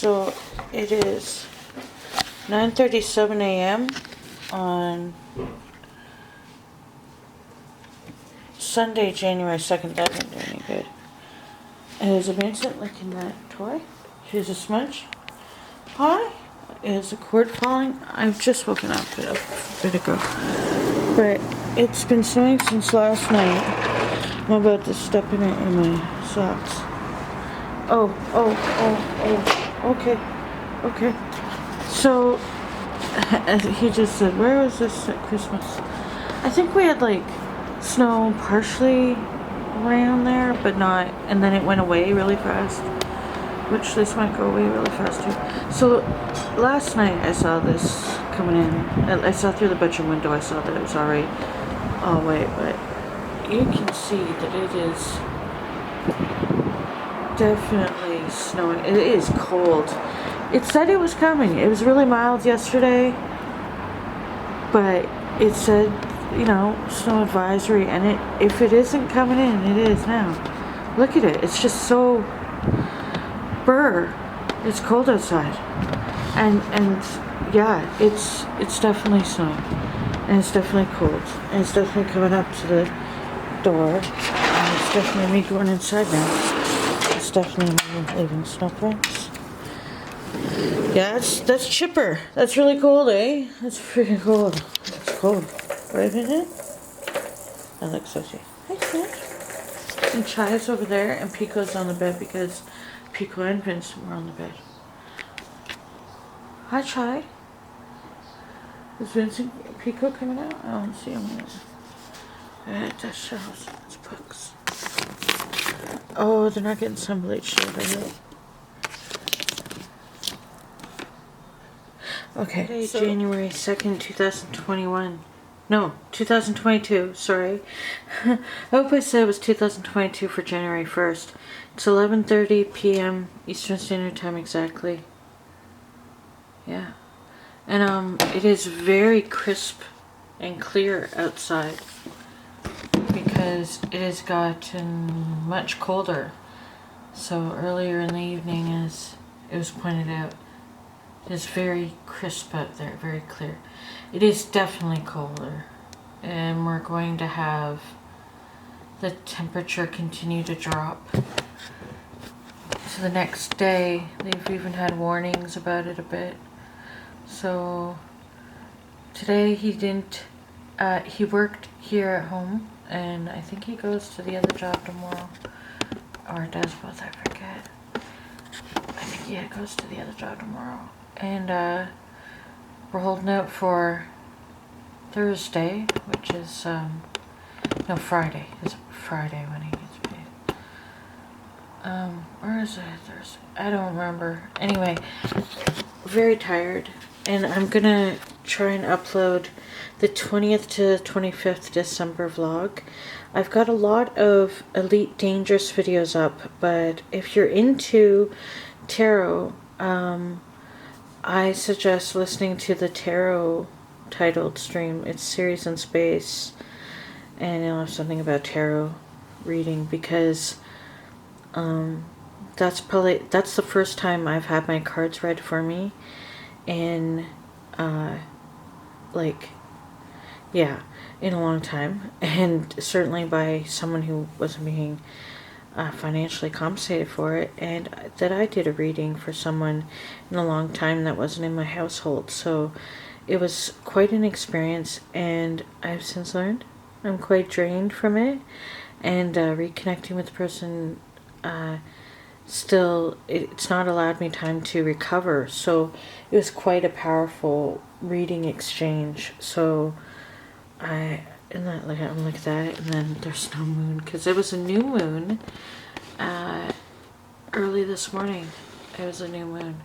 So it is 9:37 a.m. on Sunday, January 2nd. That didn't do any good. Is a Vincent licking that toy? Here's a smudge. Hi. Is a cord falling? I've just woken up a bit ago. But it's been snowing since last night. I'm about to step in it in my socks. Oh, okay. So, he just said, where was this at Christmas? I think we had like snow partially around there, but not, and then it went away really fast, which this might go away really fast too. So, last night I saw this coming in. I saw through the bedroom window, I saw that it was already all white, but you can see that it is definitely snowing. It is cold. It said it was coming. It was really mild yesterday, but it said, you know, snow advisory, and if it isn't coming in, it is now. Look at it. It's just so burr. It's cold outside. And yeah, it's definitely snowing. And it's definitely cold. And it's definitely coming up to the door. And it's definitely me going inside now. It's definitely me leaving snow prints. Yeah, that's chipper. That's really cold, eh? That's freaking cold. It's cold. Right in it? I like Sophie. Hi, Snatch. And Chai's over there, and Pico's on the bed because Pico and Vincent were on the bed. Hi, Chai. Is Vincent Pico coming out? I don't see him yet. That shelves. It's books. Oh, they're not getting sun bleached yet, are they? Okay, so January 2nd, 2021. No, 2022, sorry. I hope I said it was 2022 for January 1st. It's 11:30 p.m. Eastern Standard Time exactly. Yeah. And it is very crisp and clear outside because it has gotten much colder. So earlier in the evening, as it was pointed out, it's very crisp out there, very clear. It is definitely colder, and we're going to have the temperature continue to drop. So the next day, they've even had warnings about it a bit. So today he didn't, he worked here at home, and I think he goes to the other job tomorrow, or does both, I forget. I think he goes to the other job tomorrow. And we're holding out for Thursday, which is, no, Friday. It's Friday when he gets paid. Or is it Thursday? I don't remember. Anyway, very tired. And I'm gonna try and upload the 20th to 25th December vlog. I've got a lot of Elite Dangerous videos up, but if you're into tarot, I suggest listening to the tarot titled stream. It's Series in Space, and it'll have something about tarot reading, because that's the first time I've had my cards read for me in in a long time, and certainly by someone who wasn't being financially compensated for it, and that I did a reading for someone in a long time that wasn't in my household. So it was quite an experience, and I've since learned I'm quite drained from it, and reconnecting with the person still, it's not allowed me time to recover. So it was quite a powerful reading exchange. So I'm like that, and then there's no moon, because it was a new moon early this morning. It was a new moon,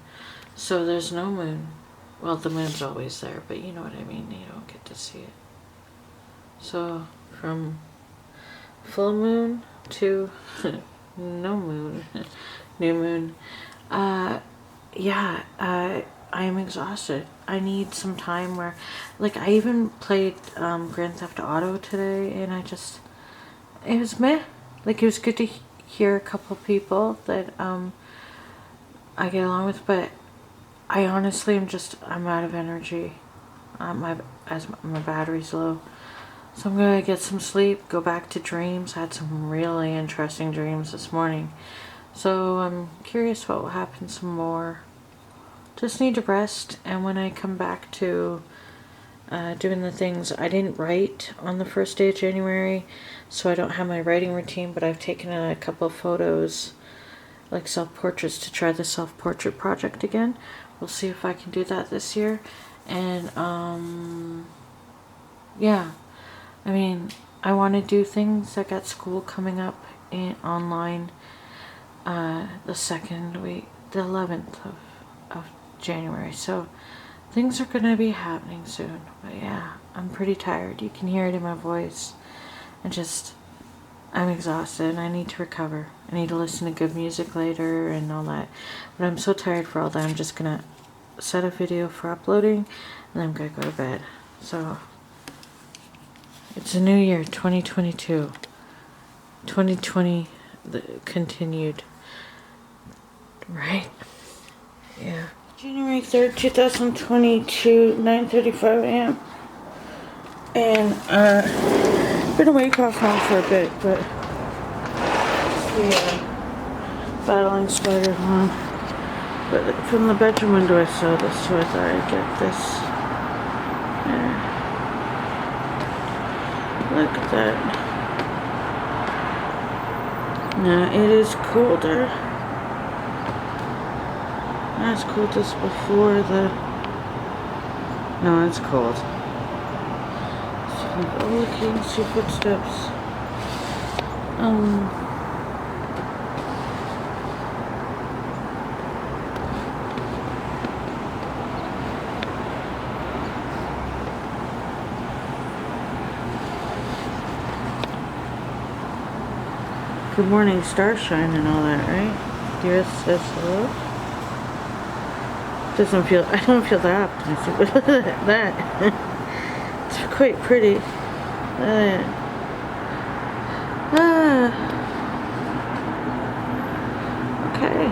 so there's no moon. Well, the moon's always there, but you know what I mean, you don't get to see it. So from full moon to no moon, new moon. I am exhausted. I need some time where, like, I even played Grand Theft Auto today, and it was meh. Like, it was good to hear a couple people that I get along with, but I honestly I'm out of energy. As my battery's low. So I'm gonna get some sleep, go back to dreams. I had some really interesting dreams this morning. So I'm curious what will happen some more. Just need to rest, and when I come back to doing the things, I didn't write on the first day of January, so I don't have my writing routine, but I've taken a couple of photos, like self-portraits, to try the self-portrait project again. We'll see if I can do that this year. And yeah, I mean, I want to do things. I got school coming up online the second week, the 11th of January, so things are gonna be happening soon. But yeah, I'm pretty tired. You can hear it in my voice. I'm exhausted and I need to recover. I need to listen to good music later and all that. But I'm so tired for all that. I'm just gonna set a video for uploading and then I'm gonna go to bed. So it's a new year, 2022. 2020 continued. Right? Yeah. January 3rd, 2022, 9:35 a.m. And been awake off now for a bit, but yeah, battling spider mom. But from the bedroom window I saw this, so I thought I'd get this. Yeah. Look at that. Now it is colder. Not as cold as before the... No, it's cold. Oh, look, you can see footsteps. Good morning, starshine and all that, right? The earth says hello. I don't feel that optimistic, but look at that. It's quite pretty. Okay.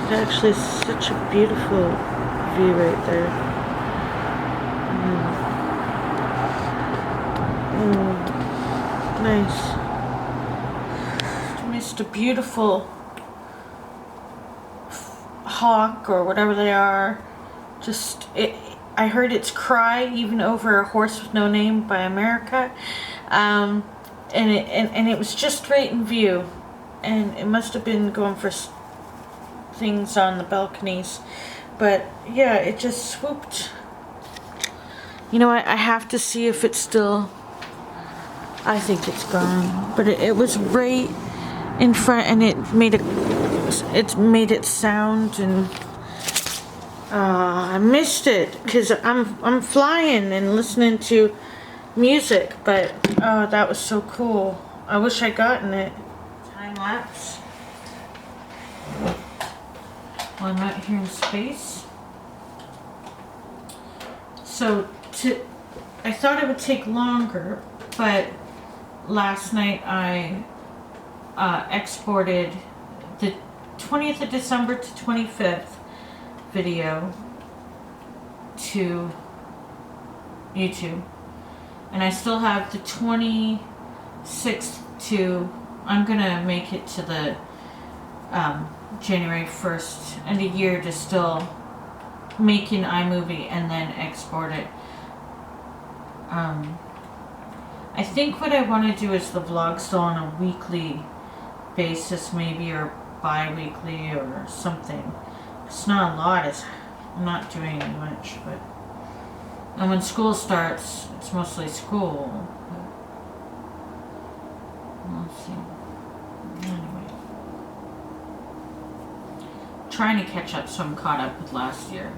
It's actually such a beautiful view right there. Nice. Missed a beautiful hawk or whatever they are. I heard its cry even over A Horse with No Name by America, and it was just right in view, and it must have been going for things on the balconies, but yeah, it just swooped. You know what? I have to see if it's still. I think it's gone, but it was right in front, and it made it sound, and I missed it because I'm flying and listening to music, but that was so cool. I wish I'd gotten it. Time lapse. While I'm out here in space. So I thought it would take longer, but last night I exported the 20th of December to 25th video to YouTube, and I still have the 26th to. I'm gonna make it to the January 1st and a year to still make an iMovie and then export it. I think what I want to do is the vlog still on a weekly basis, maybe, or bi-weekly or something. It's not a lot. I'm not doing much, but and when school starts, it's mostly school. But let's see. Anyway, trying to catch up, so I'm caught up with last year.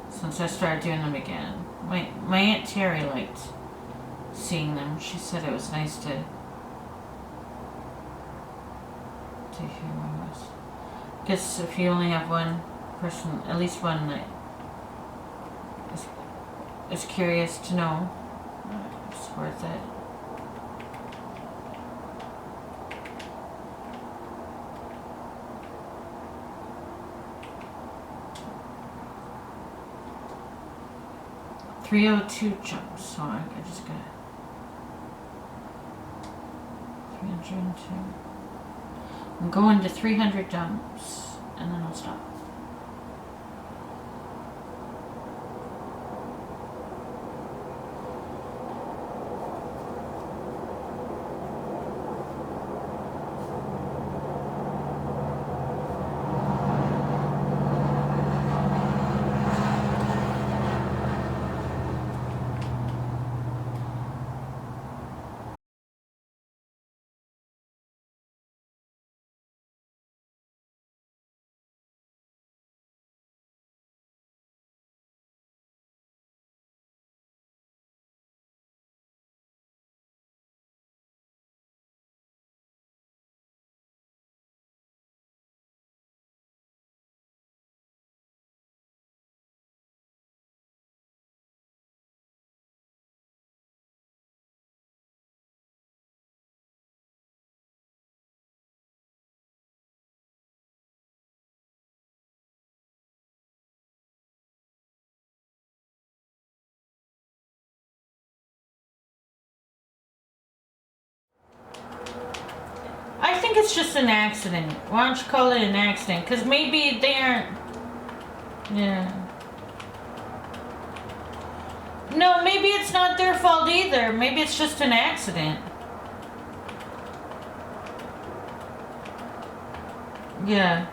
Since I started doing them again. My Aunt Terry liked seeing them. She said it was nice to hear my voice. I guess if you only have one person, at least one that is curious to know, it's worth it. 302 jumps. So I just got 302. I'm going to 300 jumps and then I'll stop. I think it's just an accident. Why don't you call it an accident? Because maybe they aren't... Yeah. No, maybe it's not their fault either. Maybe it's just an accident. Yeah.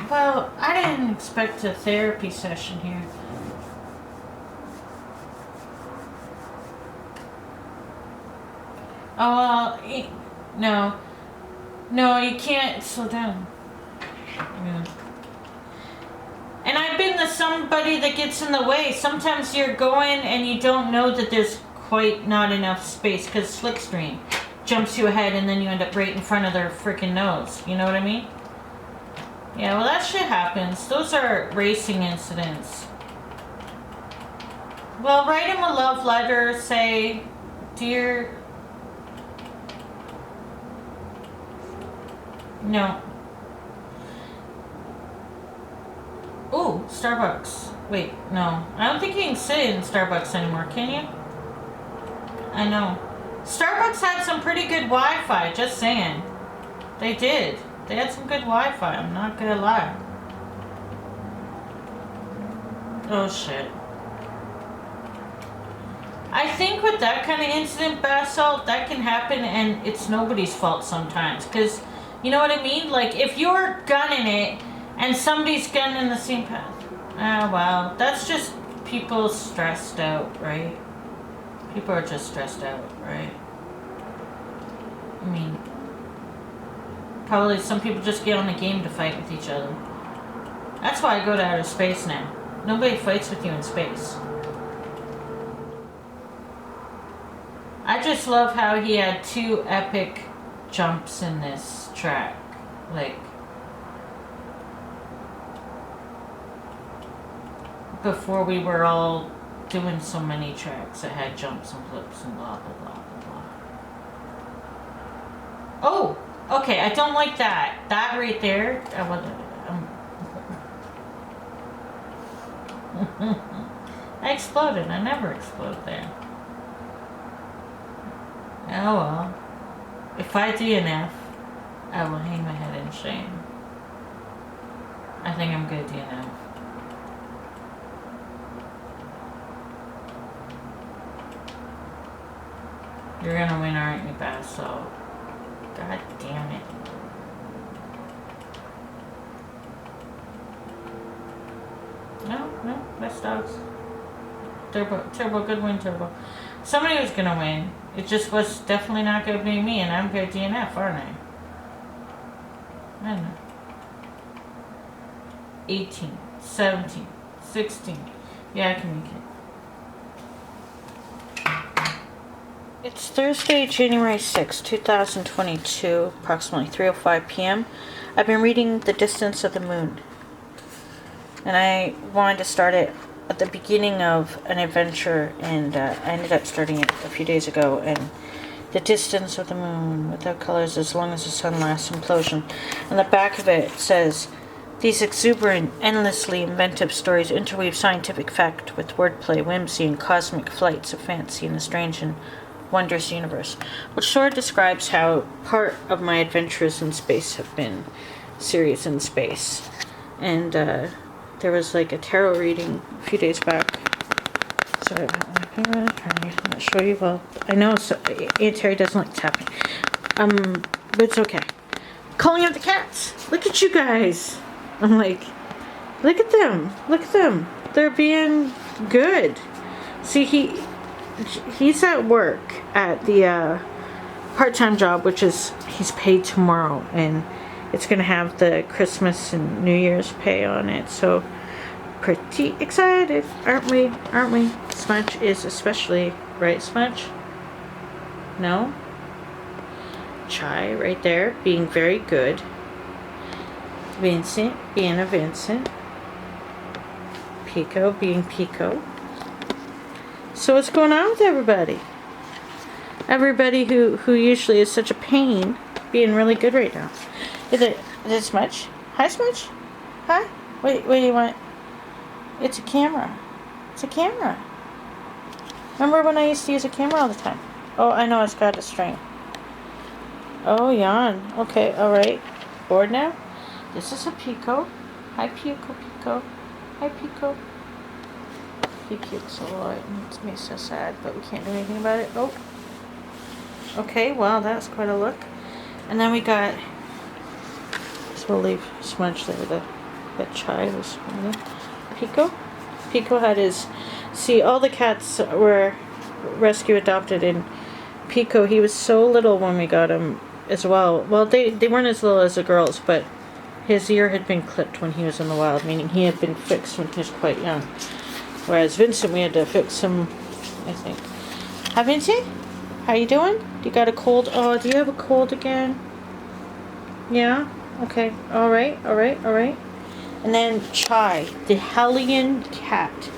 Well, I didn't expect a therapy session here. Oh, well, no. No, you can't slow down. Yeah. And I've been the somebody that gets in the way. Sometimes you're going and you don't know that there's quite not enough space because Slickstream jumps you ahead and then you end up right in front of their freaking nose. You know what I mean? Yeah, well, that shit happens. Those are racing incidents. Well, write him a love letter. Say, dear... No. Ooh, Starbucks. Wait, no. I don't think you can sit in Starbucks anymore, can you? I know. Starbucks had some pretty good Wi-Fi, just saying. They did. They had some good Wi-Fi, I'm not gonna lie. Oh, shit. I think with that kind of incident, Basalt, that can happen and it's nobody's fault sometimes. Because, you know what I mean? Like, if you're gunning it and somebody's gunning the same path. Ah, well, that's just people stressed out, right? People are just stressed out, right? I mean, probably some people just get on the game to fight with each other. That's why I go to outer space now. Nobody fights with you in space. I just love how he had 2 epic jumps in this track. Like, before we were all doing so many tracks that had jumps and flips and blah blah blah blah blah. Oh, okay, I don't like that. That right there, I wasn't. I exploded. I never explode there. Oh well. If I DNF, I will hang my head in shame. I think I'm good DNF. You're gonna win, aren't you, Bass? So, god damn it. No, best dogs. Turbo, good win, Turbo. Somebody was gonna win. It just was definitely not gonna be me, and I'm good DNF, aren't I? I don't know. 18, 17, 16. Yeah, I can make it. It's Thursday, January 6, 2022, approximately 3:05 p.m. I've been reading The Distance of the Moon. And I wanted to start it at the beginning of an adventure, and I ended up starting it a few days ago. And The Distance of the Moon, without colors, as long as the sun lasts, implosion. On the back of it says, These exuberant, endlessly inventive stories interweave scientific fact with wordplay, whimsy, and cosmic flights of fancy in a strange and wondrous universe, which sort of describes how part of my adventures in space have been series in space. And there was like a tarot reading a few days back. So I'm gonna show you. Well, I know Aunt Terry doesn't like tapping. But it's okay. Calling out the cats. Look at you guys. I'm like, look at them. Look at them. They're being good. See, he's at work at the part-time job, which is he's paid tomorrow, and it's gonna have the Christmas and New Year's pay on it. So pretty excited, aren't we? Aren't we? Smudge is especially, right, Smudge? No? Chai right there, being very good. Vincent being a Vincent. Pico being Pico. So what's going on with everybody? Everybody who usually is such a pain being really good right now. Is it Smudge? Hi, Smudge? Hi? What do you want? It's a camera. It's a camera. Remember when I used to use a camera all the time? Oh, I know, it's got a string. Oh, yawn. Okay, alright. Bored now? This is a Pico. Hi, Pico. Hi, Pico. He pukes a lot. It makes me so sad, but we can't do anything about it. Oh. Okay, well, that's quite a look. And then we got... So we'll leave Smudge there. That Chai was... Pico had his... See, all the cats were rescue adopted, and Pico, he was so little when we got him as well. Well, they weren't as little as the girls, but his ear had been clipped when he was in the wild, meaning he had been fixed when he was quite young. Whereas Vincent, we had to fix him, I think. Hi, Vincent? How you doing? You got a cold? Oh, do you have a cold again? Yeah? Okay. Alright. And then Chai, the Hellion cat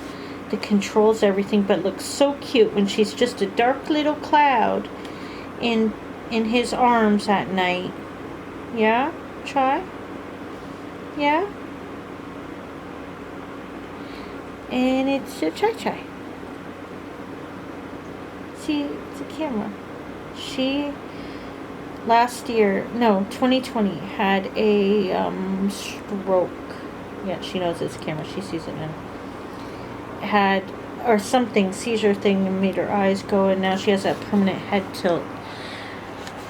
that controls everything but looks so cute when she's just a dark little cloud in his arms at night. Yeah? Chai? Yeah? And it's a Chai. See, it's a camera. She, last year, no, 2020, had a stroke. Yeah, she knows it's a camera. She sees it now. Had, or something, seizure thing, and made her eyes go, and now she has that permanent head tilt.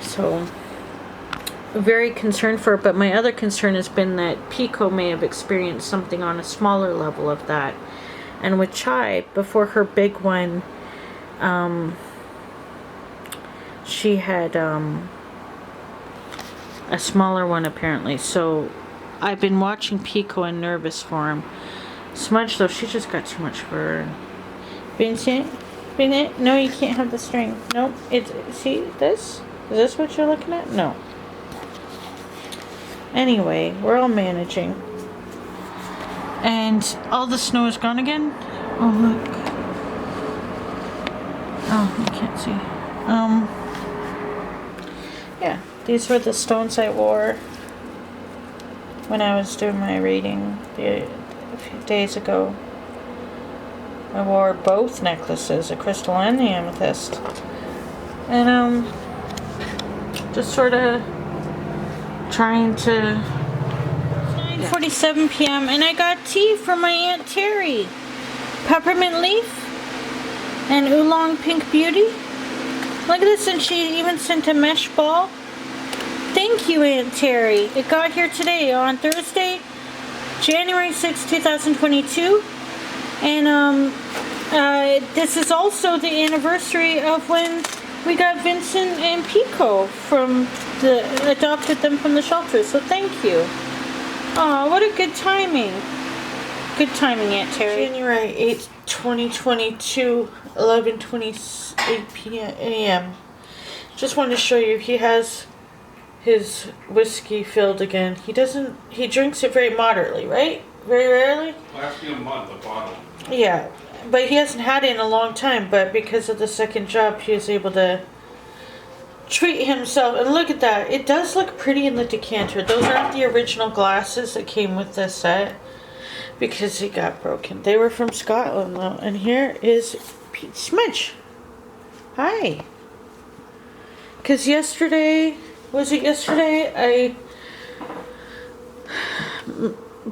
So, very concerned for her, but my other concern has been that Pico may have experienced something on a smaller level of that. And with Chai, before her big one, she had a smaller one apparently. So I've been watching Pico and nervous for him. Smudge, though, she just got too much fur. Vincent? No, you can't have the string. Nope. See this? Is this what you're looking at? No. Anyway, we're all managing. And all the snow is gone again. Oh, look. Oh, you can't see. Yeah, these were the stones I wore when I was doing my reading a few days ago. I wore both necklaces, a crystal and the amethyst. And, just sort of trying to... 9:47 p.m. and I got tea from my Aunt Terry. Peppermint leaf and oolong pink beauty. Look at this, and she even sent a mesh ball. Thank you, Aunt Terry. It got here today on Thursday, January 6, 2022. And this is also the anniversary of when we got Vincent and Pico adopted them from the shelter. So thank you. Oh, what a good timing. Good timing, Aunt Terry. January 8th, 2022, 11:28 a.m. Just wanted to show you, he has his whiskey filled again. He drinks it very moderately, right? Very rarely? Lasting a month, a bottle. Yeah, but he hasn't had it in a long time, but because of the second job, he is able to treat himself. And look at that. It does look pretty in the decanter. Those aren't the original glasses that came with this set because it got broken. They were from Scotland though. And here is Smidge. Hi. Because yesterday, was it yesterday? I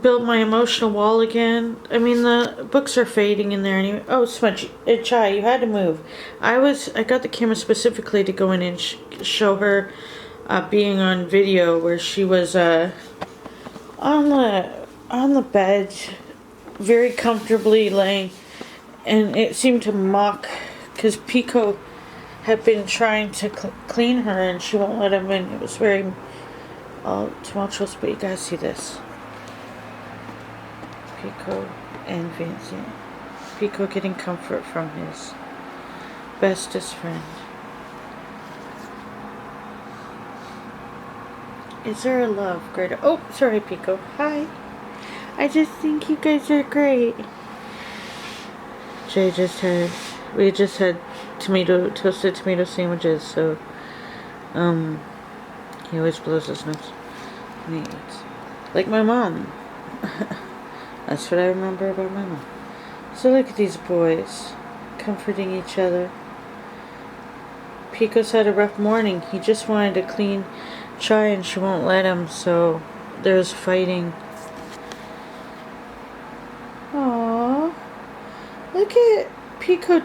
built my emotional wall again. I mean, the books are fading in there anyway. Oh, Smudge, Chai, you had to move. I got the camera specifically to go in and show her being on video where she was on the bed, very comfortably laying, and it seemed to mock because Pico had been trying to clean her and she won't let him in. It was very tumultuous, but you guys see this. Pico and Vincent. Pico getting comfort from his bestest friend. Is there a love greater? Oh, sorry, Pico. Hi. I just think you guys are great. We just had toasted tomato sandwiches, so, he always blows his nose when he eats. Like my mom. That's what I remember about my mom. So look at these boys comforting each other. Pico's had a rough morning. He just wanted to clean Chai and she won't let him, so there's fighting. Aww. Look at Pico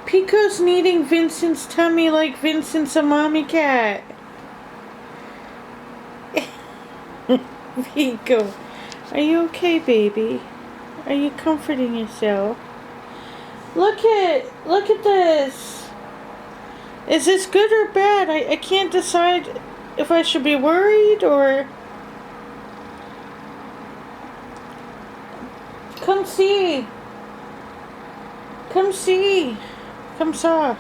Pico's kneading Vincent's tummy like Vincent's a mommy cat. Pico. Are you okay, baby? Are you comforting yourself? Look at this. Is this good or bad? I can't decide if I should be worried or... Come see. Come see. Come saw.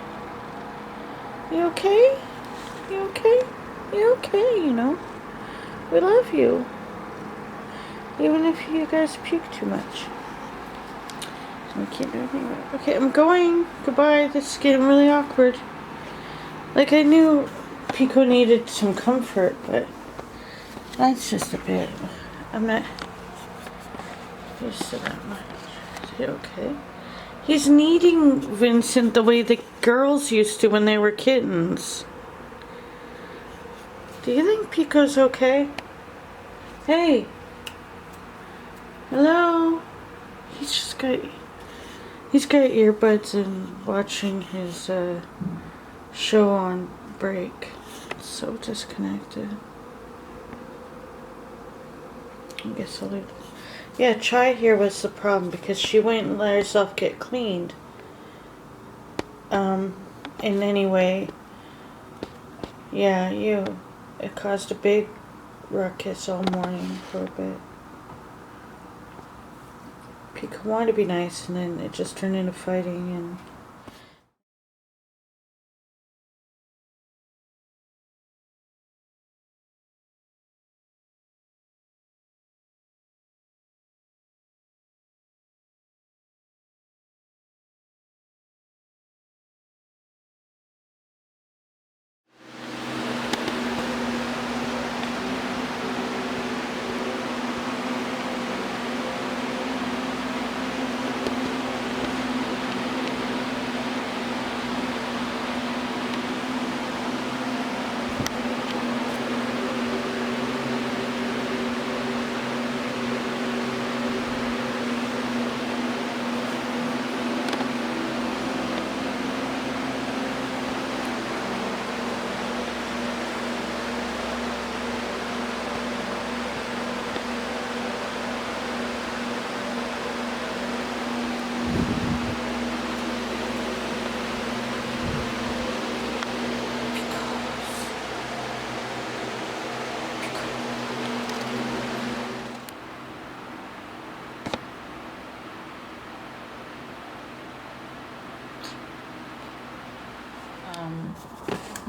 You okay? You okay? You okay, you know? We love you. Even if you guys puke too much. So we can't do anything right. Okay, I'm going. Goodbye. This is getting really awkward. Like, I knew Pico needed some comfort, but that's just a bit. I'm not used to that much. Is he okay? He's kneading Vincent the way the girls used to when they were kittens. Do you think Pico's okay? Hey. Hello? He's got earbuds and watching his show on break. So disconnected. I guess I'll leave. Yeah, Chai here was the problem because she went and let herself get cleaned. In any way. Yeah, it caused a big ruckus all morning for a bit. Pico wanted to be nice and then it just turned into fighting and...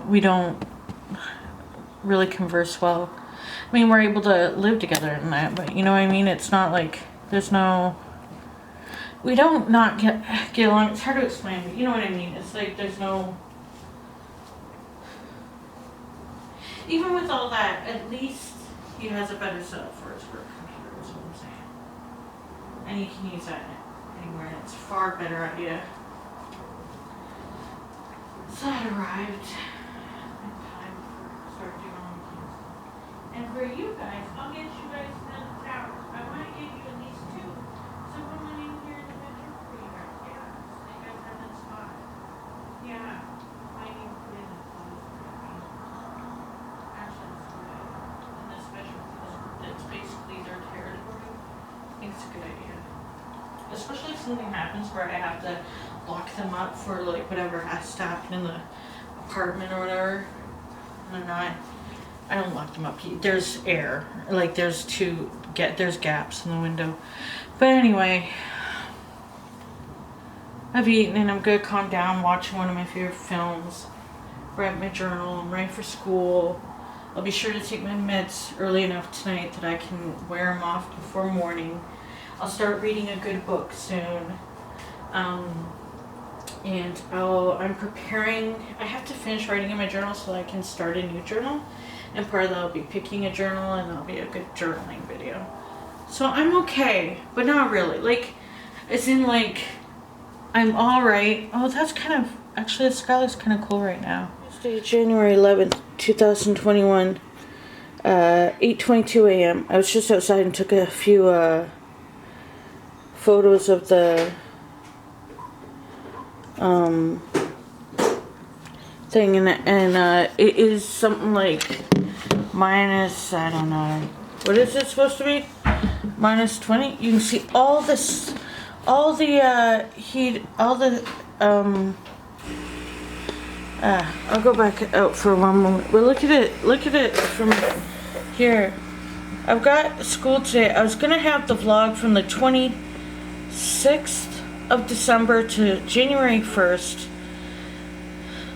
we don't really converse well. I mean, we're able to live together and that, but you know what I mean? It's not like there's no... We don't not get along. It's hard to explain, but you know what I mean? It's like there's no... Even with all that, at least he has a better setup for his work computer, is what I'm saying. And you can use that anywhere, and it's a far better idea. So that arrived in time for start doing all the things. And for you guys, I'll get you guys another tower. I want to get you at least 2. So put one in here in the bedroom for you guys. Yeah, so you guys have that spot. Yeah, I need to put in a clothes for me. Actually, that's a good idea. And especially for this group that's basically their territory. I think it's a good idea. Especially if something happens where I have to lock them up for like whatever has to happen in the apartment or whatever. And I don't lock them up. There's air. Like there's gaps in the window. But anyway, I've eaten and I'm gonna calm down, watching one of my favorite films, write my journal, I'm ready for school. I'll be sure to take my meds early enough tonight that I can wear them off before morning. I'll start reading a good book soon. And I'm preparing, I have to finish writing in my journal so I can start a new journal. And part of that will be picking a journal, and that'll be a good journaling video. So I'm okay, but not really. Like, as in like, I'm alright. Oh, that's kind of, actually the sky looks kind of cool right now. Tuesday, January 11th, 2021, 8:22 a.m. I was just outside and took a few photos of the thing, and it is something like minus, I don't know, what is it supposed to be? Minus 20. You can see all this, all the heat, all the I'll go back out for one moment. But look at it from here. I've got school today. I was gonna have the vlog from the 26th of December to January 1st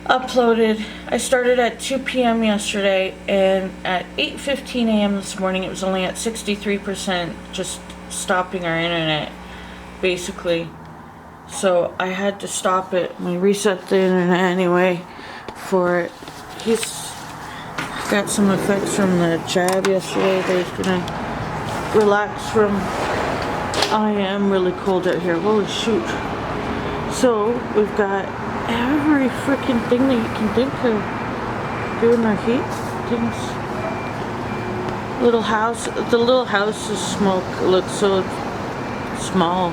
uploaded. I started at 2 p.m. yesterday, and at 8:15 a.m. this morning it was only at 63%, just stopping our internet basically. So I had to stop it. We reset the internet anyway for it. He's got some effects from the jab yesterday that he's gonna relax from. I am really cold out here. Holy shoot. So we've got every freaking thing that you can think of doing our heat things. The little house is smoke. It looks so small,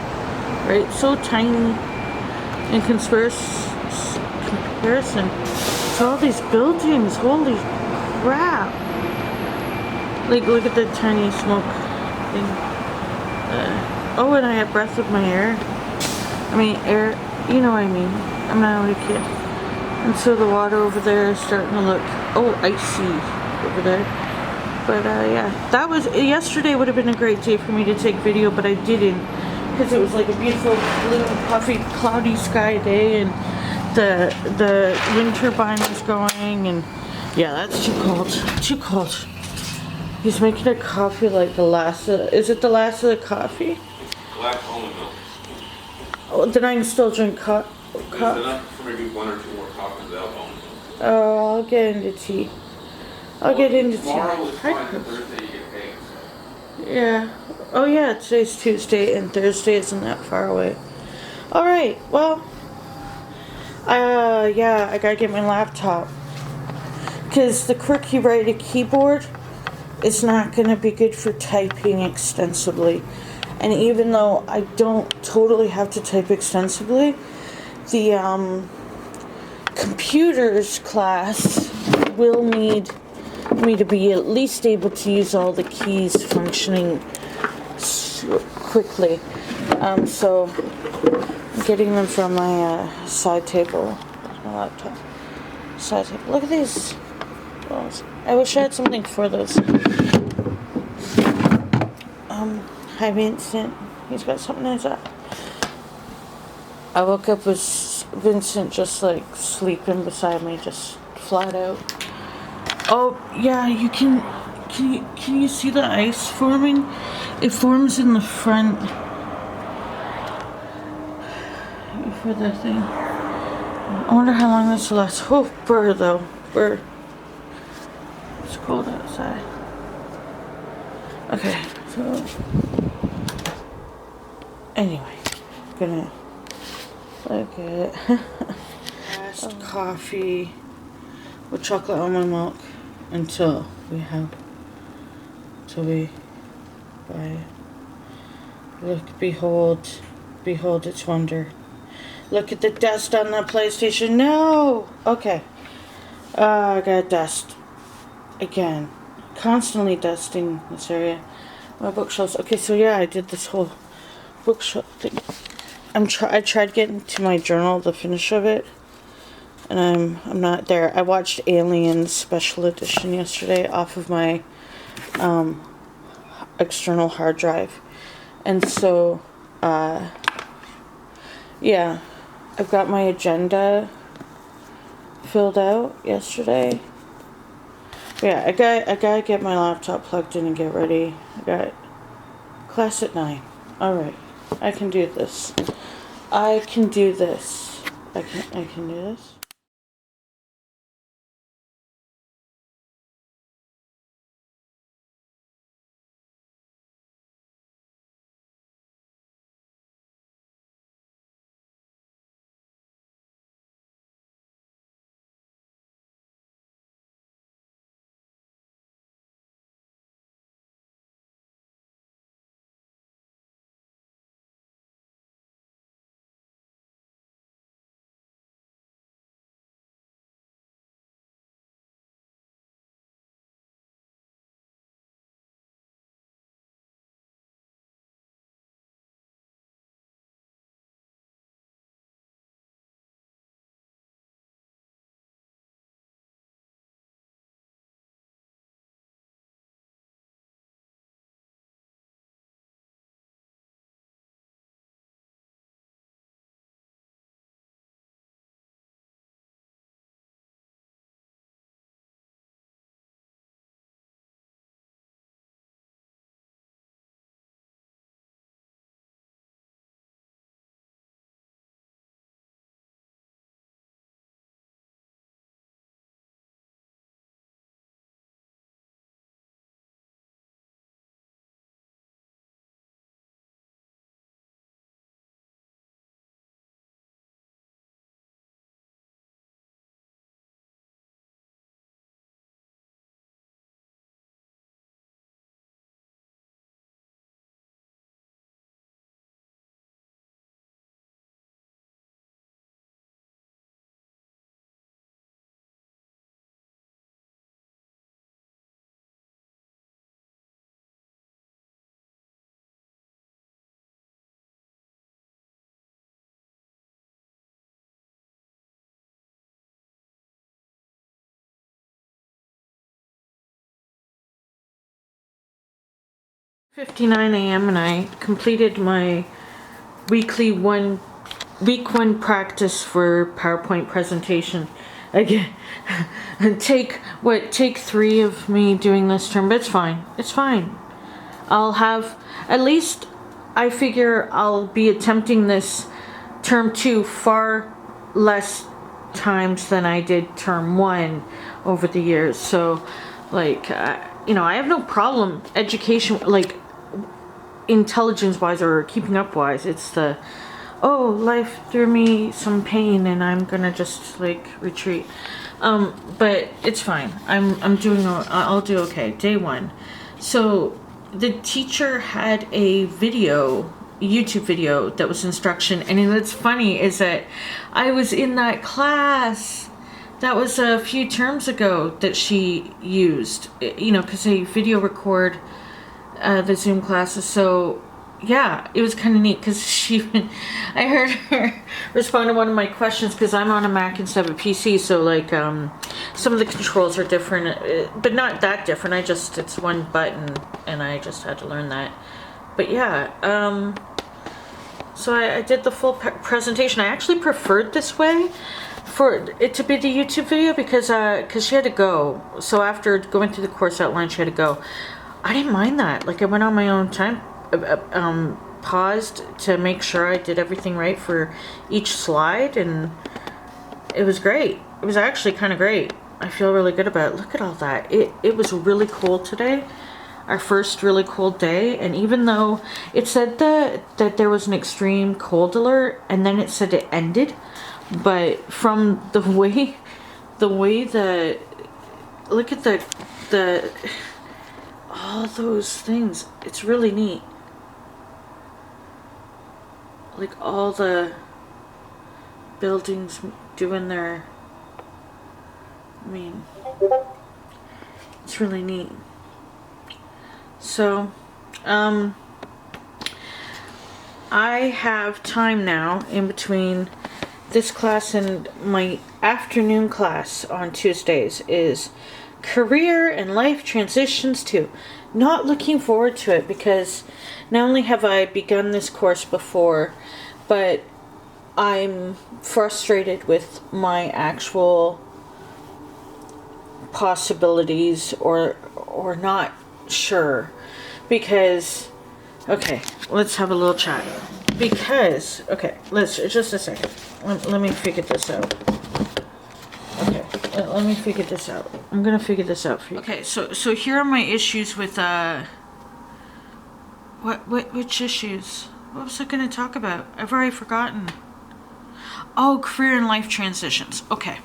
right? So tiny in comparison to all these buildings. Holy crap. Like, look at the tiny smoke thing. Oh, and I have breath of my air. I mean, air, you know what I mean. I'm not only kidding. And so the water over there is starting to look, oh, icy over there. But yeah, that was, yesterday would have been a great day for me to take video, but I didn't. Because it was like a beautiful blue, puffy, cloudy sky day, and the wind turbine was going, and yeah, that's too cold. Too cold. He's making a coffee like the last of, is it the last of the coffee? Black almond milk. Oh, then I can still drink coffee. It's enough for maybe 1 or 2 more coffees without almond milk. Oh, I'll get into tea. I'll get into tea. Tomorrow is fine, Thursday you get paid. So. Yeah. Oh yeah, today's Tuesday and Thursday isn't that far away. Alright, well, yeah, I gotta get my laptop. Because the QWERTY Writer keyboard is not gonna be good for typing extensively. And even though I don't totally have to type extensively, the computers class will need me to be at least able to use all the keys functioning quickly. So I'm getting them from my side table. My laptop. Side table. Look at these balls. I wish I had something for those. Hi Vincent. He's got something in his eye. I woke up with Vincent just like sleeping beside me, just flat out. Oh yeah, you can you see the ice forming? It forms in the front for the thing. I wonder how long this will last. Oh, burr though, burr. It's cold outside. Okay, so anyway, gonna look at coffee with chocolate almond milk until we buy it. Look, behold its wonder. Look at the dust on the PlayStation. No! Okay. I got dust. Again. Constantly dusting this area. My bookshelves. Okay, so yeah, I did this whole bookshelf thing. I tried getting to my journal, the finish of it. And I'm not there. I watched Aliens Special Edition yesterday off of my external hard drive. And so, yeah, I've got my agenda filled out yesterday. Yeah, I gotta get my laptop plugged in and get ready. I got class at 9. Alright, I can do this. I can do this. I can do this. $5:59 a.m. and I completed my week one practice for PowerPoint presentation. Again, take 3 of me doing this term, but it's fine. It's fine. I'll have, at least I figure I'll be attempting this term 2 far less times than I did term 1 over the years. So, like, I have no problem education, like, intelligence-wise or keeping up-wise. It's the, life threw me some pain and I'm gonna just, like, retreat. But it's fine. I'll do okay. Day 1. So, the teacher had a YouTube video that was instruction, and what's funny is that I was in that class. That was a few terms ago that she used, because they video record the Zoom classes. So, yeah, it was kind of neat because I heard her respond to one of my questions because I'm on a Mac instead of a PC. So, like, some of the controls are different, but not that different. It's one button, and I just had to learn that. But yeah, so I did the full presentation. I actually preferred this way for it to be the YouTube video because she had to go. So after going through the course outline, she had to go. I didn't mind that. Like, I went on my own time, paused to make sure I did everything right for each slide, and it was great. It was actually kind of great. I feel really good about it. Look at all that. It was really cold today. Our first really cold day, and even though it said that there was an extreme cold alert, and then it said it ended, but from the way the look at the all those things, it's really neat. Like all the buildings doing their, I mean, it's really neat. So, I have time now in between this class and my afternoon class on Tuesdays is career and life transitions 2. Not looking forward to it because not only have I begun this course before, but I'm frustrated with my actual possibilities or not sure, because okay, let's have a little chat. Because okay, let's just a second. Let me figure this out. Okay, let me figure this out. I'm gonna figure this out for you. Okay, so here are my issues with which issues? What was I gonna talk about? I've already forgotten. Oh, career and life transitions. Okay,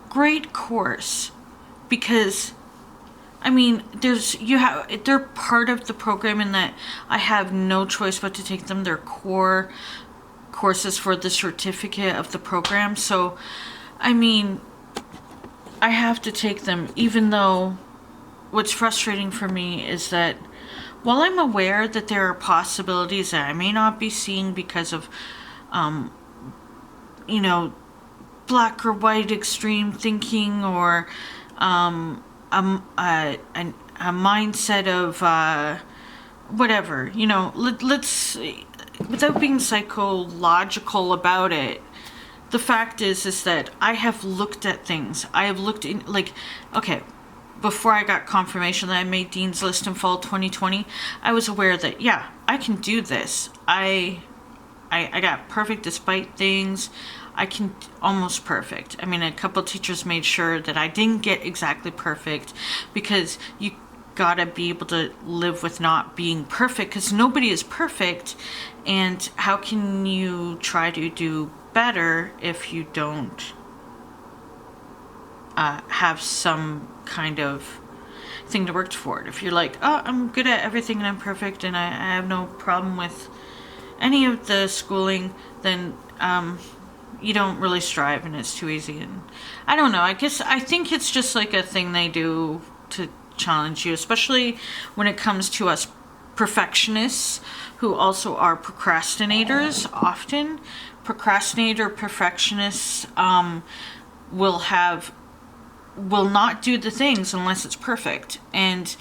great course, because I mean, they're part of the program in that I have no choice but to take them. They're core courses for the certificate of the program. So, I mean, I have to take them, even though what's frustrating for me is that while I'm aware that there are possibilities that I may not be seeing because of, black or white extreme thinking, or a mindset of whatever, let's, without being psychological about it, the fact is that I have looked at things. I have looked in, like, okay, before I got confirmation that I made Dean's List in fall 2020, I was aware that, yeah, I can do this. I got perfect despite things. I can almost perfect. I mean, a couple teachers made sure that I didn't get exactly perfect, because you gotta be able to live with not being perfect, because nobody is perfect. And how can you try to do better if you don't have some kind of thing to work toward? If you're like, oh, I'm good at everything and I'm perfect and I have no problem with any of the schooling, then you don't really strive and it's too easy. And I don't know, I think it's just like a thing they do to challenge you, especially when it comes to us perfectionists who also are procrastinators. Often perfectionists will not do the things unless it's perfect, and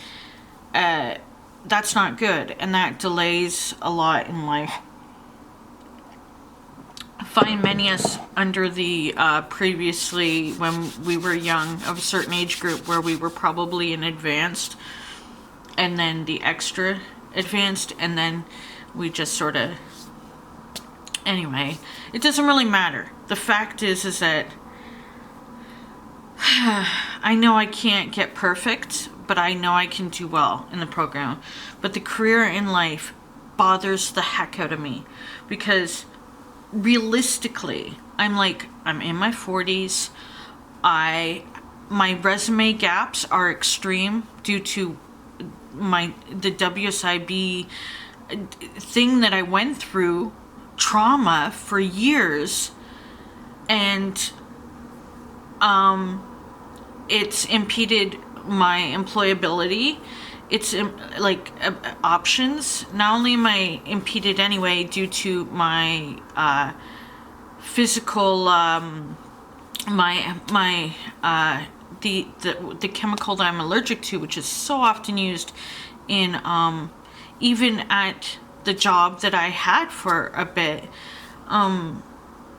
that's not good, and that delays a lot in life. I find many of us under the previously, when we were young, of a certain age group where we were probably in advanced and then the extra advanced, and then we just sort of, anyway, it doesn't really matter. The fact is that I know I can't get perfect, but I know I can do well in the program. But the career in life bothers the heck out of me, because realistically, I'm in my 40s. My resume gaps are extreme due to the WSIB thing that I went through, trauma for years, and it's impeded my employability. It's options. Not only am I impeded anyway due to my physical, the chemical that I'm allergic to, which is so often used in even at the job that I had for a bit,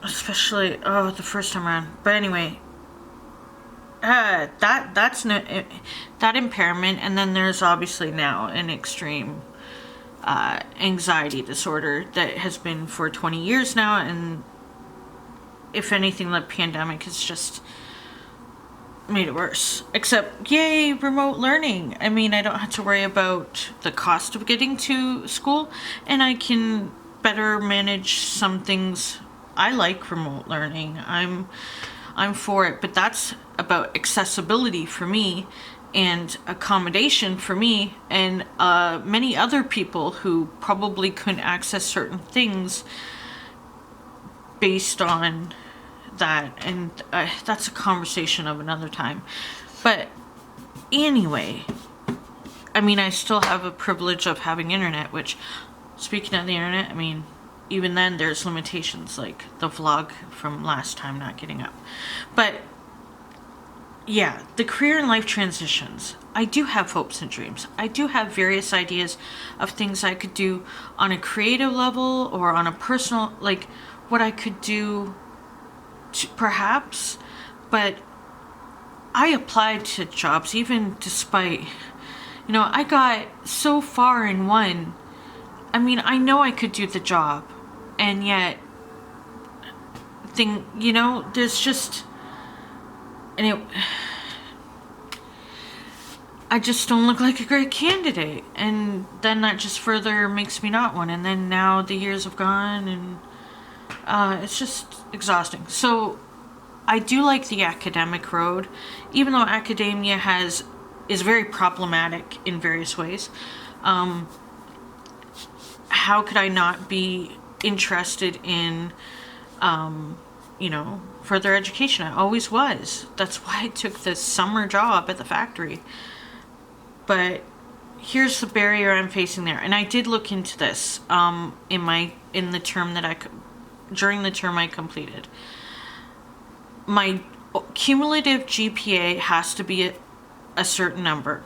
especially the first time around. But anyway, that's that impairment, and then there's obviously now an extreme anxiety disorder that has been for 20 years now, and if anything, the pandemic has just made it worse. Except, yay, remote learning. I mean, I don't have to worry about the cost of getting to school, and I can better manage some things. I like remote learning. I'm for it, but that's about accessibility for me and accommodation for me and many other people who probably couldn't access certain things based on that, and that's a conversation of another time. But anyway, I mean, I still have a privilege of having internet, which, speaking of the internet, I mean, even then there's limitations, like the vlog from last time not getting up. But yeah, the career and life transitions. I do have hopes and dreams. I do have various ideas of things I could do on a creative level or on a personal, like what I could do perhaps. But I applied to jobs even despite, I got so far in one. I mean, I know I could do the job, and yet there's just, and I just don't look like a great candidate, and then that just further makes me not one. And then now the years have gone, and it's just exhausting. So I do like the academic road, even though academia is very problematic in various ways. How could I not be interested in, further education? I always was. That's why I took this summer job at the factory. But here's the barrier I'm facing there. And I did look into this during the term I completed. My cumulative GPA has to be a certain number.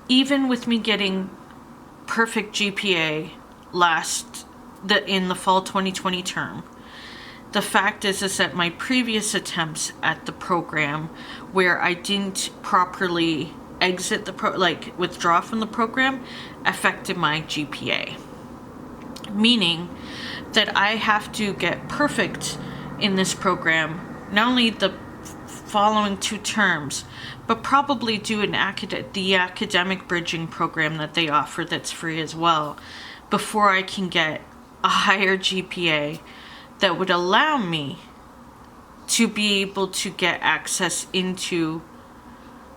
Even with me getting perfect GPA in the fall 2020 term, the fact is that my previous attempts at the program, where I didn't properly exit withdraw from the program, affected my GPA. Meaning that I have to get perfect in this program, not only the following 2 terms, but probably do the academic bridging program that they offer that's free as well, before I can get a higher GPA that would allow me to be able to get access into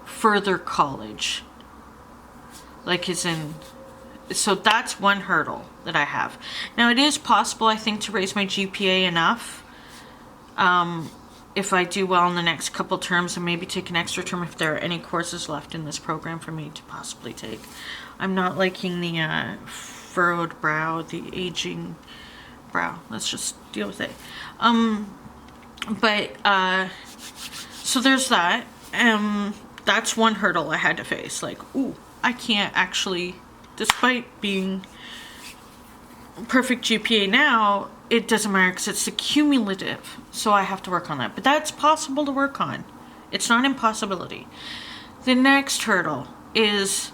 further college. So that's one hurdle that I have. Now, it is possible, I think, to raise my GPA enough if I do well in the next couple terms, and maybe take an extra term if there are any courses left in this program for me to possibly take. I'm not liking the furrowed brow, the aging brow. Let's just deal with it. So there's that. That's one hurdle I had to face. I can't actually, despite being perfect GPA now, it doesn't matter because it's cumulative. So I have to work on that. But that's possible to work on. It's not an impossibility. The next hurdle is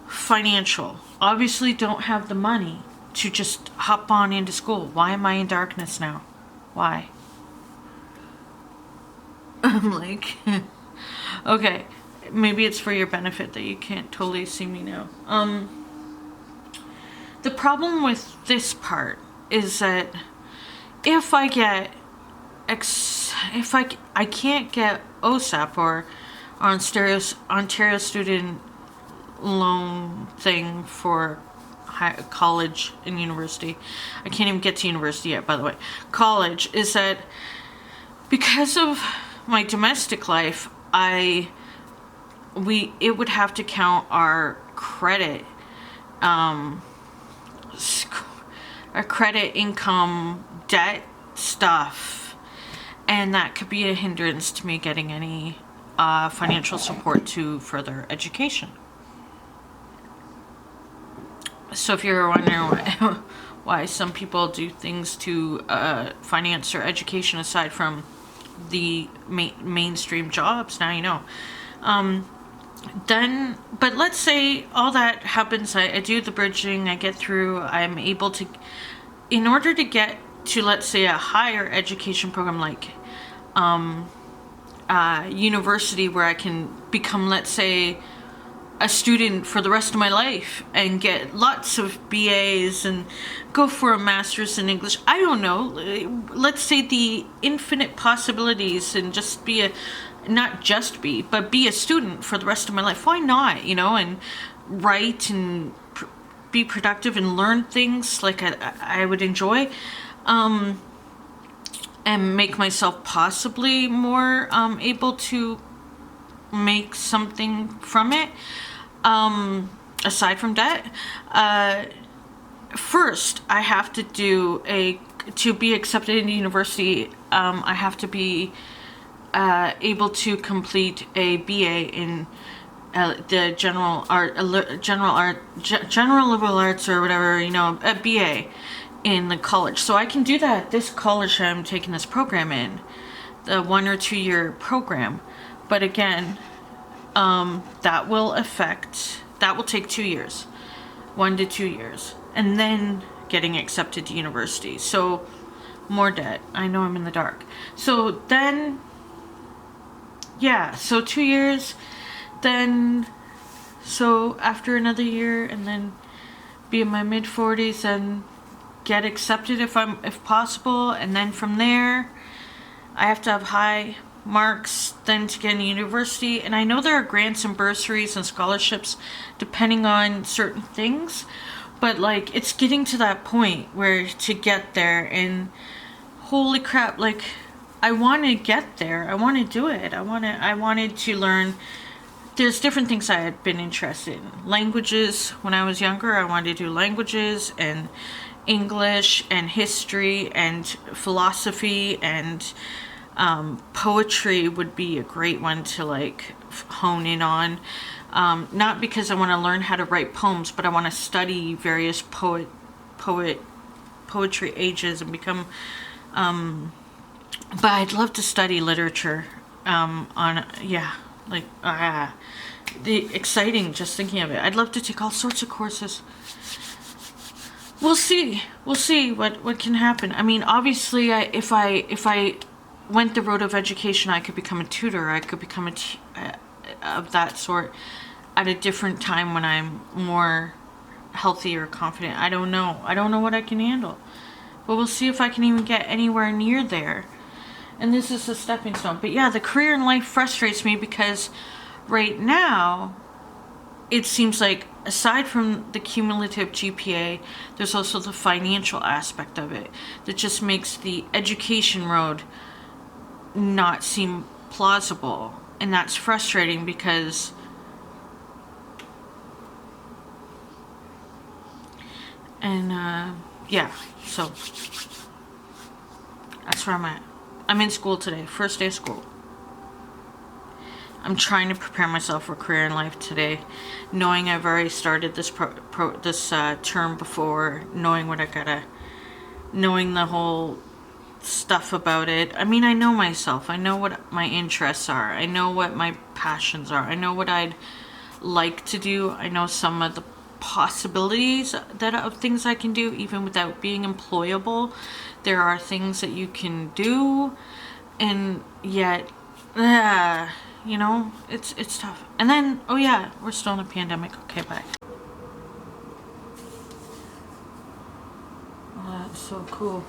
financial. Obviously don't have the money to just hop on into school. Why am I in darkness now? Why? I'm like, okay, maybe it's for your benefit that you can't totally see me now. The problem with this part is that if I can't get OSAP or Ontario Student Loan thing for college and university. I can't even get to university yet, by the way. College is that because of my domestic life, it would have to count our credit, our credit, income, debt stuff, and that could be a hindrance to me getting any financial support to further education. So if you're wondering why some people do things to finance their education aside from the mainstream jobs, now you know. But let's say all that happens, I do the bridging, I get through, I'm able to, in order to get to, let's say, a higher education program like university where I can become, let's say, a student for the rest of my life and get lots of BAs and go for a master's in English. I don't know. Let's say the infinite possibilities and just be a, not just be, but be a student for the rest of my life. Why not, and write and be productive and learn things like I would enjoy. And make myself possibly more able to make something from it, aside from debt. First, I have to to be accepted into university, I have to be able to complete a BA in the general liberal arts or whatever, a BA in the college. So I can do that at this college I'm taking this program in, the 1 or 2 year program. But again, that will take 2 years, 1 to 2 years, and then getting accepted to university. So more debt. I know I'm in the dark. So then, yeah, so 2 years, then, so after another year, and then be in my mid 40s and get accepted if possible, and then from there I have to have high marks then to get into university. And I know there are grants and bursaries and scholarships depending on certain things, but like it's getting to that point where to get there, and holy crap, like I want to get there. I want to do it. I wanted to learn. There's different things I had been interested in. Languages. When I was younger, I wanted to do languages and English and history and philosophy, and poetry would be a great one to like hone in on. Not because I want to learn how to write poems, but I want to study various poetry ages and become. But I'd love to study literature. The exciting just thinking of it. I'd love to take all sorts of courses. We'll see what can happen. I mean, obviously, if I went the road of education, I could become a tutor. I could become of that sort at a different time when I'm more healthy or confident. I don't know what I can handle, but we'll see if I can even get anywhere near there. And this is a stepping stone. But yeah, the career in life frustrates me because right now it seems like aside from the cumulative GPA, there's also the financial aspect of it that just makes the education road not seem plausible. And that's frustrating because so that's where I'm at. I'm in school today, first day of school. I'm trying to prepare myself for career in life today, knowing I've already started this term before, knowing knowing the whole stuff about it. I mean, I know myself. I know what my interests are. I know what my passions are. I know what I'd like to do. I know some of the possibilities of things I can do even without being employable. There are things that you can do, and yet it's tough. And then we're still in a pandemic. Okay, bye. Oh, that's so cool.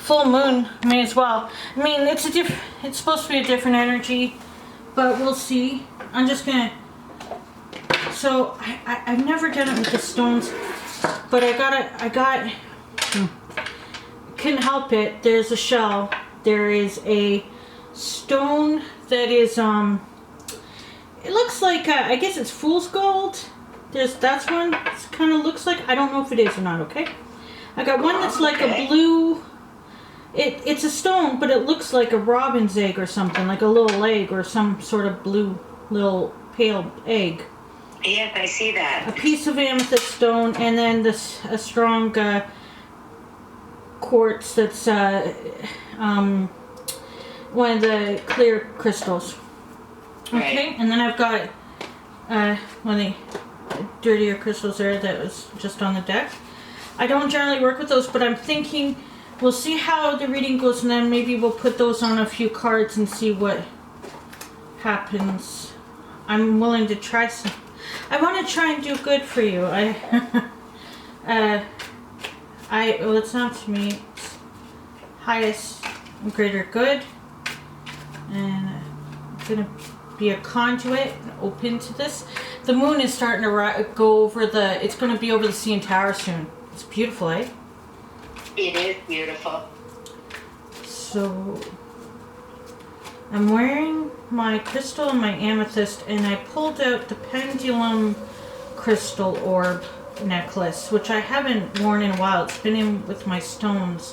full moon, may as well. I mean, it's supposed to be a different energy, but we'll see. I'm just gonna. So I've never done it with the stones, but couldn't help it. There's a shell. There is a stone that is it looks like I guess it's fool's gold. That's one. It kind of looks like, I don't know if it is or not. Okay, I got one that's like a blue. It's a stone, but it looks like a robin's egg or something, like a little egg or some sort of blue little pale egg. Yes, I see that. A piece of amethyst stone, and then a strong quartz that's one of the clear crystals. Okay, Right. and then I've got one of the dirtier crystals there that was just on the deck. I don't generally work with those, but I'm thinking we'll see how the reading goes, and then maybe we'll put those on a few cards and see what happens. I'm willing to try some. I want to try and do good for you. Well, it's not to me. It's highest and greater good, and I'm gonna be a conduit and open to this. The moon is starting to go over the. It's gonna be over the CN Tower soon. It's beautiful, eh? It is beautiful. So I'm wearing my crystal and my amethyst, and I pulled out the pendulum crystal orb necklace, which I haven't worn in a while. It's been in with my stones.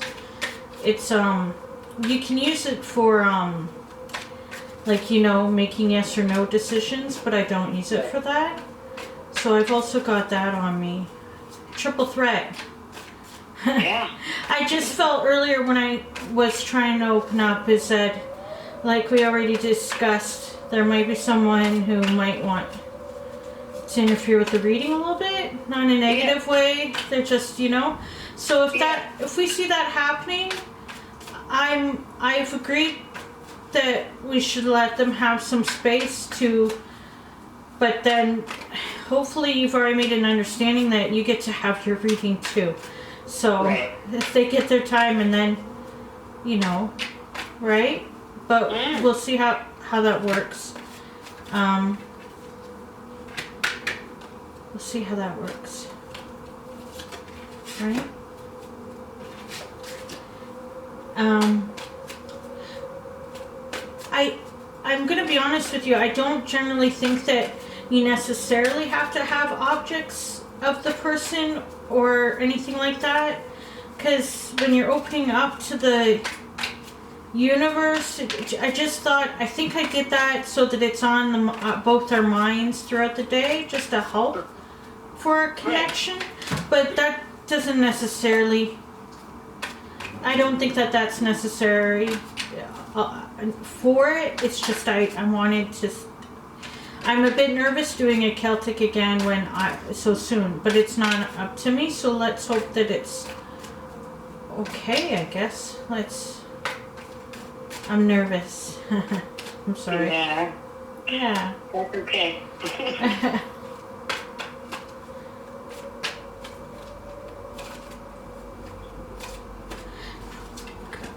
It's you can use it for like, you know, making yes or no decisions, but I don't use it for that. So I've also got that on me. Triple threat. Yeah. I just felt earlier when I was trying to open up is that, like we already discussed, there might be someone who might want to interfere with the reading a little bit, not in a negative way. They're just, you know. So if we see that happening, I've agreed that we should let them have some space to, but then hopefully you've already made an understanding that you get to have your reading too. So if they get their time, and then, you know, right? But we'll see how that works. We'll see how that works. Right? I'm gonna be honest with you, I don't generally think that you necessarily have to have objects of the person or anything like that, because when you're opening up to the universe, I just thought, I think I did that so that it's on both our minds throughout the day, just to help for a connection. But that doesn't necessarily, I don't think that that's necessary for it. It's just I wanted to. I'm a bit nervous doing a Celtic again so soon, but it's not up to me. So let's hope that it's okay. I guess I'm nervous. I'm sorry. Yeah. Yeah. That's okay.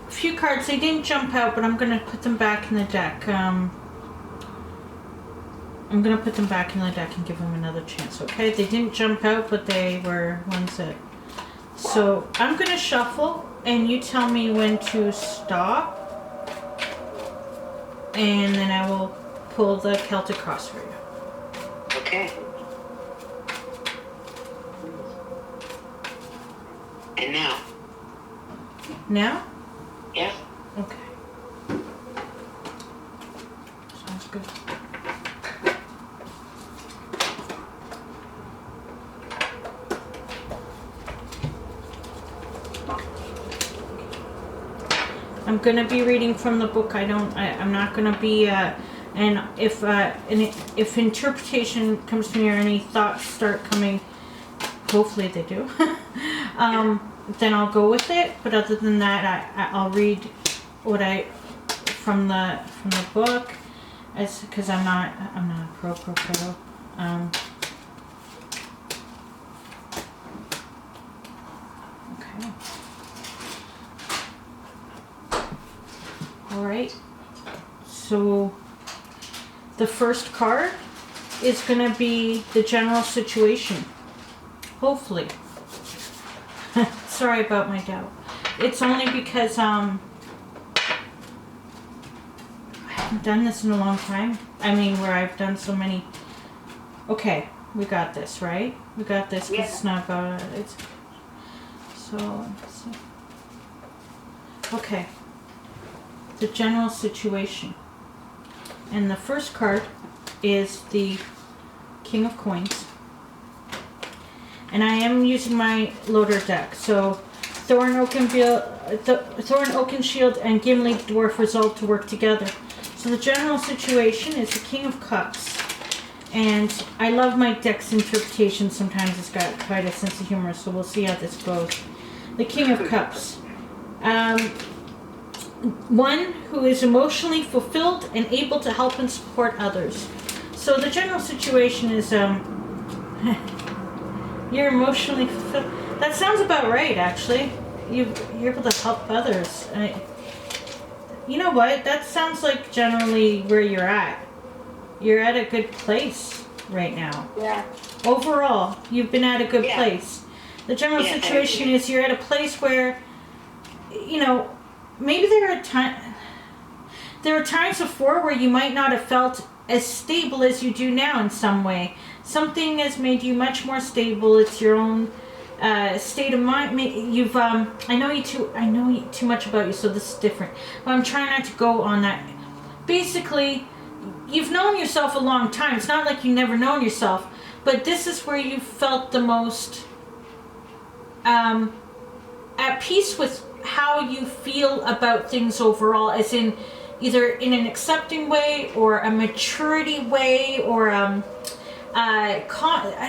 A few cards, they didn't jump out, but I'm gonna put them back in the deck. I'm gonna put them back in the deck and give them another chance. Okay, they didn't jump out, but they were ones that. So I'm gonna shuffle, and you tell me when to stop, and then I will pull the Celtic cross for you. Okay. And now? Now? Yeah. Okay. Sounds good. I'm gonna be reading from the book. I'm not gonna be, and if interpretation comes to me or any thoughts start coming, hopefully they do, then I'll go with it. But other than that, I'll read what from the book, because I'm not a pro. Okay. All right. So the first card is going to be the general situation. Hopefully. Sorry about my doubt. It's only because I haven't done this in a long time. I mean, where I've done so many. Okay, we got this, right? We got this because it's not about it's. So, okay. The general situation. And the first card is the King of Coins. And I am using my loader deck. So Thorn, Oakenshield, and Gimli Dwarf resolve to work together. So the general situation is the King of Cups. And I love my deck's interpretation. Sometimes it's got quite a sense of humor, so we'll see how this goes. The King of Cups. One who is emotionally fulfilled and able to help and support others. So the general situation is you're emotionally fulfilled. That sounds about right, actually. You're able to help others. You know what? That sounds like generally where you're at. You're at a good place right now. Yeah. Overall, you've been at a good place. The general situation is you're at a place where, you know, maybe there are times before where you might not have felt as stable as you do now in some way. Something has made you much more stable. It's your own state of mind. You've I know too much about you, so this is different. But I'm trying not to go on that. Basically, you've known yourself a long time. It's not like you've never known yourself, but this is where you felt the most at peace with how you feel about things overall, as in either in an accepting way or a maturity way or a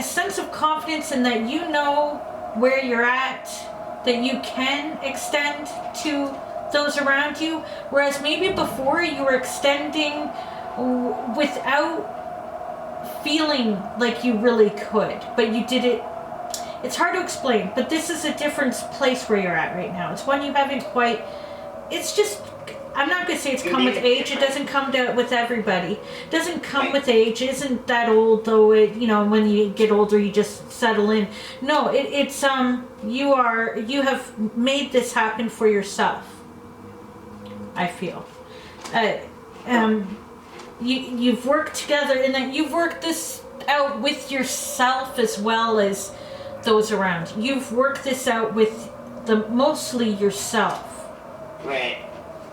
sense of confidence in that you know where you're at, that you can extend to those around you, whereas maybe before you were extending without feeling like you really could, but you did it. It's hard to explain, but this is a different place where you're at right now. It's one you haven't quite. It's just. I'm not going to say it's come with age. It doesn't come with everybody. It doesn't come with age. It isn't that old, though. When you get older, you just settle in. No, it's you have made this happen for yourself. I feel. You've worked together, and that you've worked this out with yourself as well as those around. You've worked this out with mostly yourself. Right.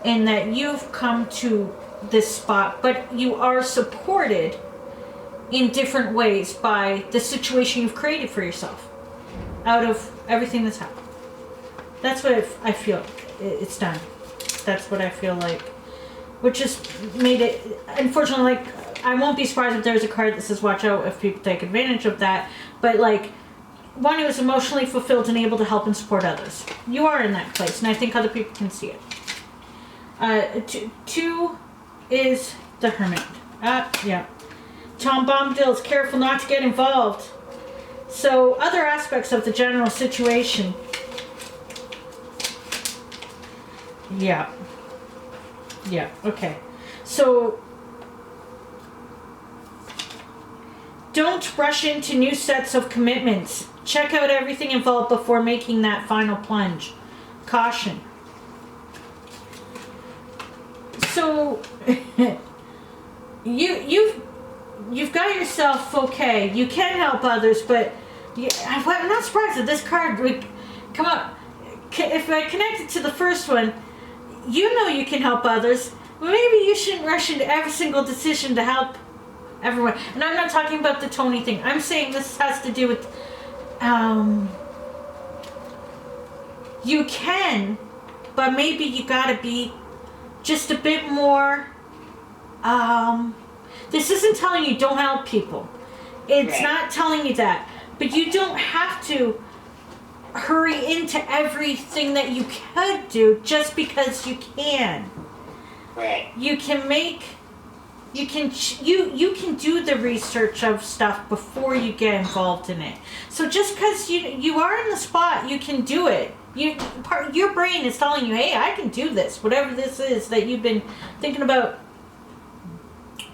And that you've come to this spot, but you are supported in different ways by the situation you've created for yourself out of everything that's happened. That's what I feel it's done. That's what I feel like. Which has made it, unfortunately, like, I won't be surprised if there's a card that says watch out if people take advantage of that, but like, one who is emotionally fulfilled and able to help and support others. You are in that place, and I think other people can see it. Two is the Hermit. Yeah. Tom Bombadil's careful not to get involved. So, other aspects of the general situation. Yeah. Yeah, okay. So, don't rush into new sets of commitments. Check out everything involved before making that final plunge. Caution. So, you've got yourself okay. You can help others, but I'm not surprised that this card would come up. If I connect it to the first one, you know you can help others. Maybe you shouldn't rush into every single decision to help everyone. And I'm not talking about the Tony thing. I'm saying this has to do with, you can, but maybe you gotta be just a bit more, this isn't telling you don't help people. It's not telling you that. But you don't have to hurry into everything that you could do just because you can. Right. You can make You can you can do the research of stuff before you get involved in it. So just because you are in the spot, you can do it. Your brain is telling you, hey, I can do this. Whatever this is that you've been thinking about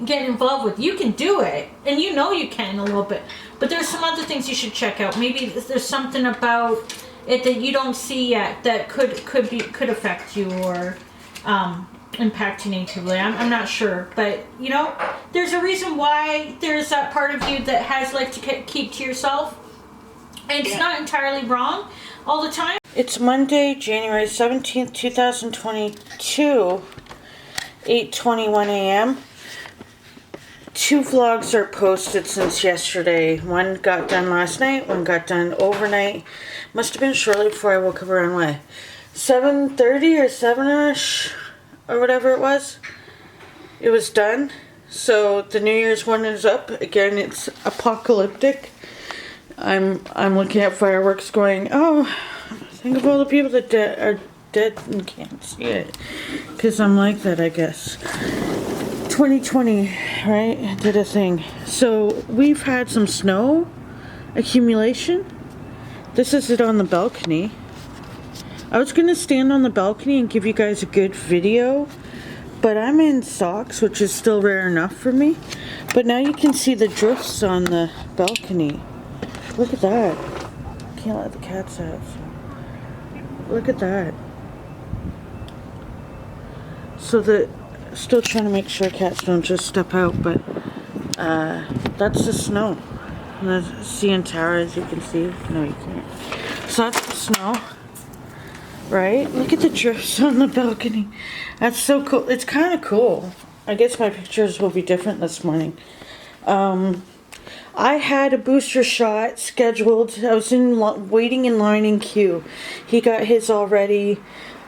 getting involved with, you can do it, and you know you can a little bit. But there's some other things you should check out. Maybe there's something about it that you don't see yet that could affect you or impact you negatively. I'm not sure, but you know, there's a reason why there's that part of you that has like to keep to yourself, and it's not entirely wrong all the time. It's Monday, January 17th, 2022, 8:21 a.m. 2 vlogs are posted since yesterday. One got done last night, one got done overnight. Must have been shortly before I woke up around 7:30 or 7ish or whatever it was. It was done. So the New Year's one is up. Again, it's apocalyptic. I'm looking at fireworks going, oh, think of all the people that are dead and can't see it. Because I'm like that, I guess. 2020, right, did a thing. So we've had some snow accumulation. This is it on the balcony. I was going to stand on the balcony and give you guys a good video, but I'm in socks, which is still rare enough for me. But now you can see the drifts on the balcony. Look at that. Can't let the cats out. So. Look at that. So still trying to make sure cats don't just step out, but that's the snow. And the CN Tower, as you can see. No, you can't. So that's the snow, right? Look at the drifts on the balcony. That's so cool. It's kind of cool. I guess my pictures will be different this morning. I had a booster shot scheduled. I was waiting in line in queue. He got his already,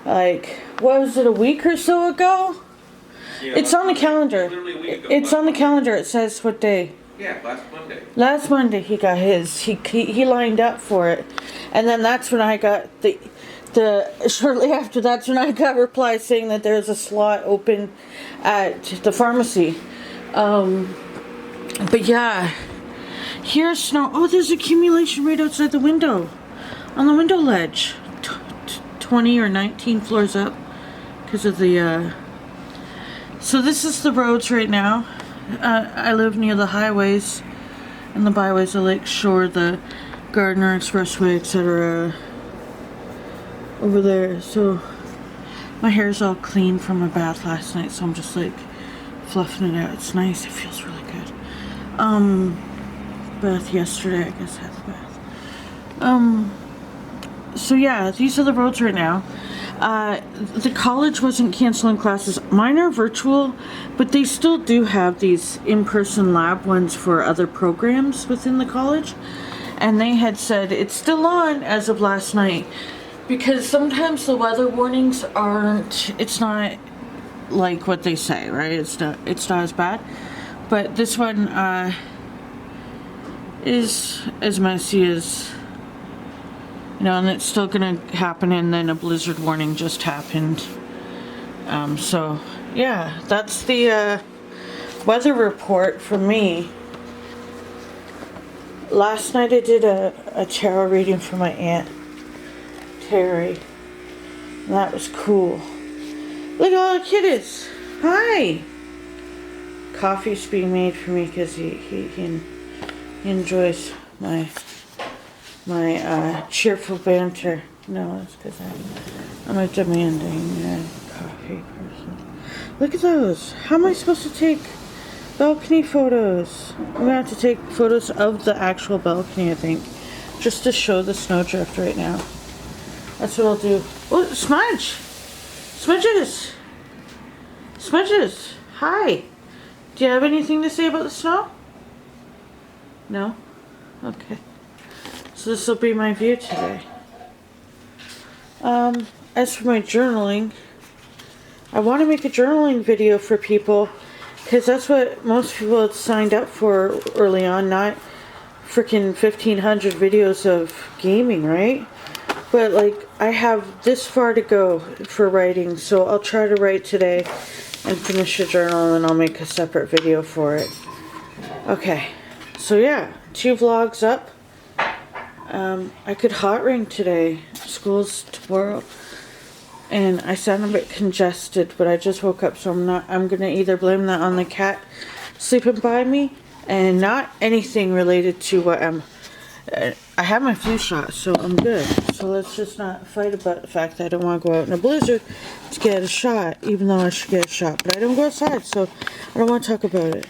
like, what was it, a week or so ago? Yeah, it's on the calendar. It's on the calendar. It says what day. Yeah, last Monday. Last Monday he got his. He lined up for it, and then that's when I got the shortly after that's when I got replies saying that there's a slot open at the pharmacy. But yeah, here's snow. Oh, there's accumulation right outside the window, on the window ledge, 20 or 19 floors up, because of the. So this is the roads right now. I live near the highways and the byways, the Lake Shore, the Gardner Expressway, etc. over there. So my hair's all clean from a bath last night, so I'm just like fluffing it out. It's nice. It feels really good. Bath yesterday, I guess I had the bath. So yeah, these are the roads right now. The college wasn't canceling classes. Mine are virtual, but they still do have these in-person lab ones for other programs within the college. And they had said it's still on as of last night, because sometimes the weather warnings it's not like what they say, right? It's not as bad. But this one is as messy as, you know, and it's still gonna happen, and then a blizzard warning just happened. So yeah, that's the weather report for me. Last night I did a tarot reading for my Aunt Terry, and that was cool. Look at all the kiddos. Hi. Coffee's being made for me because he enjoys my cheerful banter. No, that's because I'm a demanding coffee person. Look at those. How am I supposed to take balcony photos? I'm going to have to take photos of the actual balcony, I think, just to show the snowdrift right now. That's what I'll do. Oh, Smudge! Smudges! Smudges! Hi! Do you have anything to say about the snow? No? Okay. So this will be my view today. As for my journaling, I want to make a journaling video for people, because that's what most people had signed up for early on, not freaking 1,500 videos of gaming, right? But like, I have this far to go for writing, so I'll try to write today and finish the journal, and I'll make a separate video for it. Okay, so yeah, 2 vlogs up. I could hot ring today. School's tomorrow. And I sound a bit congested, but I just woke up, so I'm gonna either blame that on the cat sleeping by me, and not anything related to what I have my flu shot, so I'm good. So let's just not fight about the fact that I don't want to go out in a blizzard to get a shot, even though I should get a shot. But I don't go outside, so I don't want to talk about it.